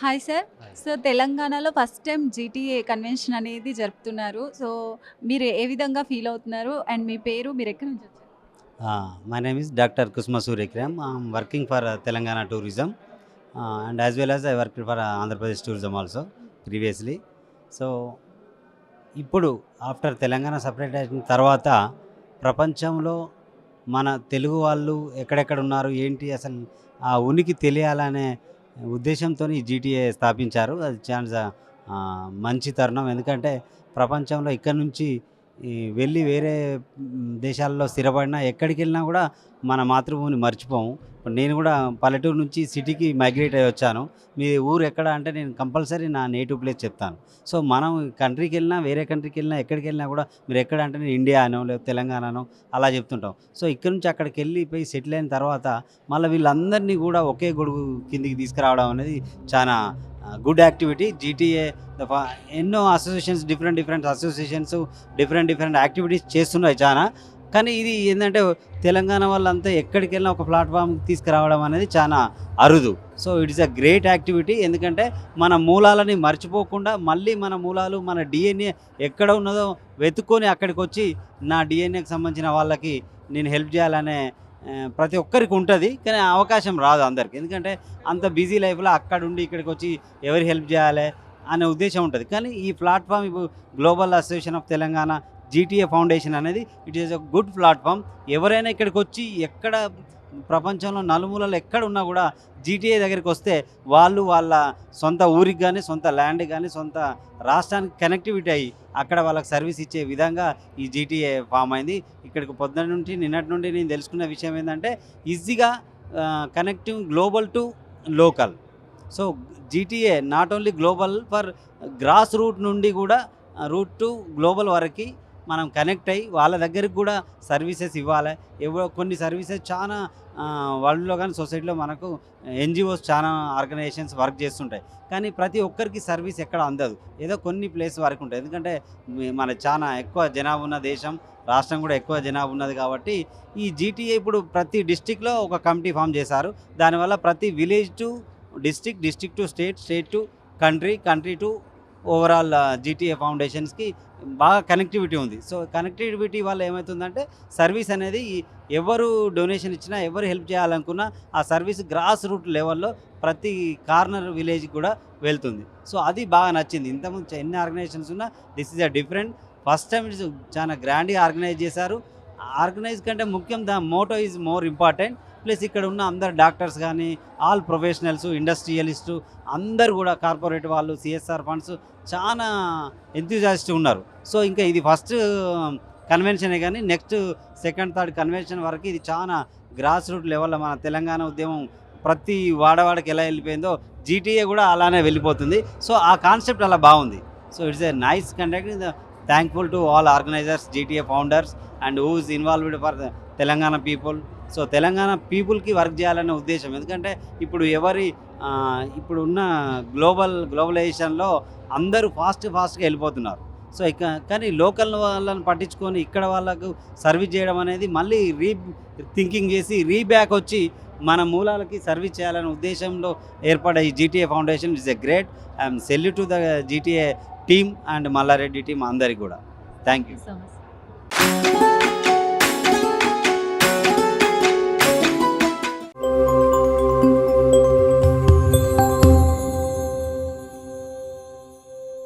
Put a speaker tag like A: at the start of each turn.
A: Hi sir. So, తెలంగాణలో first time GTA convention అనేది జరుపుతున్నారు. సో, మీరు ఏ విధంగా ఫీల్ అవుతున్నారు? అండ్ మీ పేరు, మీరెక్కడి నుంచి వచ్చారు?
B: My name is Dr. Kusma Suryakram. I'm working for Telangana Tourism, and as well as I worked for Andhra Pradesh Tourism also previously. So, ఇప్పుడు after Telangana separate అయిన తర్వాత ప్రపంచంలో మన తెలుగు వాళ్ళు ఎక్కడెక్కడ ఉన్నారు ఏంటి అసలు ఆ ఉనికి తెలియాలనే ఉద్దేశంతో ఈ జీటీఏ స్థాపించారు. అది చాలా మంచి తరుణం. ఎందుకంటే ప్రపంచంలో ఇక్కడ నుంచి వెళ్ళి వేరే దేశాల్లో స్థిరపడినా ఎక్కడికి వెళ్ళినా కూడా మన మాతృభూమిని మర్చిపోము. ఇప్పుడు నేను కూడా పల్లెటూరు నుంచి సిటీకి మైగ్రేట్ అయ్యి వచ్చాను. మీ ఊరు ఎక్కడ అంటే నేను కంపల్సరీ నా నేటివ్ ప్లేస్ చెప్తాను. సో మనం కంట్రీకి వెళ్ళినా వేరే కంట్రీకి వెళ్ళినా ఎక్కడికి వెళ్ళినా కూడా మీరు ఎక్కడ అంటే నేను ఇండియా అనో లేదా తెలంగాణనో అలా చెప్తుంటాం. సో ఇక్కడ నుంచి అక్కడికి వెళ్ళిపోయి సెటిల్ అయిన తర్వాత మళ్ళీ వీళ్ళందరినీ కూడా ఒకే గొడుగు కిందికి తీసుకురావడం అనేది చాలా గుడ్ యాక్టివిటీ. జీటీఏ ఎన్నో associations different associations different activities చేస్తున్నాయి చాలా. కానీ ఇది ఏంటంటే తెలంగాణ వాళ్ళంతా ఎక్కడికి వెళ్ళినా ఒక ప్లాట్ఫామ్ తీసుకురావడం అనేది చాలా అరుదు. So it is a great activity. ఎందుకంటే మన మూలాలని మర్చిపోకుండా మళ్ళీ మన మూలాలు మన డిఎన్ఏ ఎక్కడ ఉన్నదో వెతుక్కొని అక్కడికి వచ్చి నా డిఎన్ఏకి సంబంధించిన వాళ్ళకి నేను హెల్ప్ చేయాలనే ప్రతి ఒక్కరికి ఉంటుంది. కానీ ఆ అవకాశం రాదు అందరికి. ఎందుకంటే అంత బిజీ లైఫ్లో అక్కడుండి ఇక్కడికి వచ్చి ఎవరు హెల్ప్ చేయాలి అనే ఉద్దేశం ఉంటుంది. కానీ ఈ ప్లాట్ఫామ్ ఇప్పుడు global association of Telangana GTA foundation అనేది it is a good platform. ఎవరైనా ఇక్కడికి వచ్చి ఎక్కడ ప్రపంచంలో నలుమూలలు ఎక్కడ ఉన్నా కూడా జీటీఏ దగ్గరికి వస్తే వాళ్ళు వాళ్ళ సొంత ఊరికి కానీ సొంత ల్యాండ్కి కానీ సొంత రాష్ట్రానికి కనెక్టివిటీ అయ్యి అక్కడ వాళ్ళకి సర్వీస్ ఇచ్చే విధంగా ఈ జీటీఏ ఫామ్ అయింది. ఇక్కడికి పొద్దున్న నుండి నిన్నటి నుండి నేను తెలుసుకున్న విషయం ఏంటంటే ఈజీగా connecting global to local. So GTA not only global for grass root నుండి కూడా రూట్ టు గ్లోబల్ వరకు మనం కనెక్ట్ అయ్యి వాళ్ళ దగ్గరికి కూడా సర్వీసెస్ ఇవ్వాలి. కొన్ని సర్వీసెస్ చాలా వరల్డ్లో కానీ సొసైటీలో మనకు ఎన్జిఓస్ చాలా ఆర్గనైజేషన్స్ వర్క్ చేస్తుంటాయి. కానీ ప్రతి ఒక్కరికి సర్వీస్ ఎక్కడ అందదు. ఏదో కొన్ని ప్లేస్ వరకు ఉంటాయి. ఎందుకంటే మన చాలా ఎక్కువ జనాభా ఉన్న దేశం, రాష్ట్రం కూడా ఎక్కువ జనాభా ఉన్నది. కాబట్టి ఈ జీటీఏ ఇప్పుడు ప్రతి డిస్టిక్లో ఒక కమిటీ ఫామ్ చేశారు. దానివల్ల ప్రతి village to district to state to country to overall GTA ఫౌండేషన్స్కి బాగా కనెక్టివిటీ ఉంది. సో కనెక్టివిటీ వల్ల ఏమవుతుందంటే సర్వీస్ అనేది ఎవరు డొనేషన్ ఇచ్చినా ఎవరు హెల్ప్ చేయాలనుకున్నా ఆ సర్వీస్ గ్రాస్ రూట్ లెవెల్లో ప్రతి కార్నర్ విలేజ్కి కూడా వెళ్తుంది. సో అది బాగా నచ్చింది. ఇంతకుముందు ఎన్ని ఆర్గనైజేషన్స్ ఉన్నా this is a different. First time it's చాలా గ్రాండ్గా ఆర్గనైజ్ చేశారు. ఆర్గనైజ్ కంటే ముఖ్యం the motto is more important. Plus ఇక్కడ ఉన్న అందరు డాక్టర్స్ కానీ ఆల్ ప్రొఫెషనల్స్, ఇండస్ట్రియలిస్టు అందరు కూడా కార్పొరేట్ వాళ్ళు, సిఎస్ఆర్ ఫండ్స్ చాలా ఎంతూజియాస్ట్ ఉన్నారు. సో ఇంకా ఇది ఫస్ట్ కన్వెన్షనే కానీ నెక్స్ట్ సెకండ్ థర్డ్ కన్వెన్షన్ వరకు ఇది చాలా గ్రాస్ రూట్ లెవెల్లో మన తెలంగాణ ఉద్యమం ప్రతి వాడవాడకి ఎలా వెళ్ళిపోయిందో జీటీఏ కూడా అలానే వెళ్ళిపోతుంది. సో ఆ కాన్సెప్ట్ అలా బాగుంది. So it's a nice conduct. Thankful to all organisers, GTA founders and who is involved for Telangana people. So Telangana పీపుల్కి వర్క్ చేయాలనే ఉద్దేశం. ఎందుకంటే ఇప్పుడు ఇప్పుడు ఉన్న గ్లోబలైజేషన్లో అందరూ ఫాస్ట్గా వెళ్ళిపోతున్నారు. సో కానీ లోకల్ వాళ్ళని పట్టించుకొని ఇక్కడ వాళ్ళకు సర్వీస్ చేయడం అనేది మళ్ళీ థింకింగ్ చేసి రీబ్యాక్ వచ్చి మన మూలాలకి సర్వీస్ చేయాలనే ఉద్దేశంలో ఏర్పడే ఈ GTA foundation is a great. I'm salute to the GTA team and Mallareddy team అందరికి కూడా. Thank you
A: so much.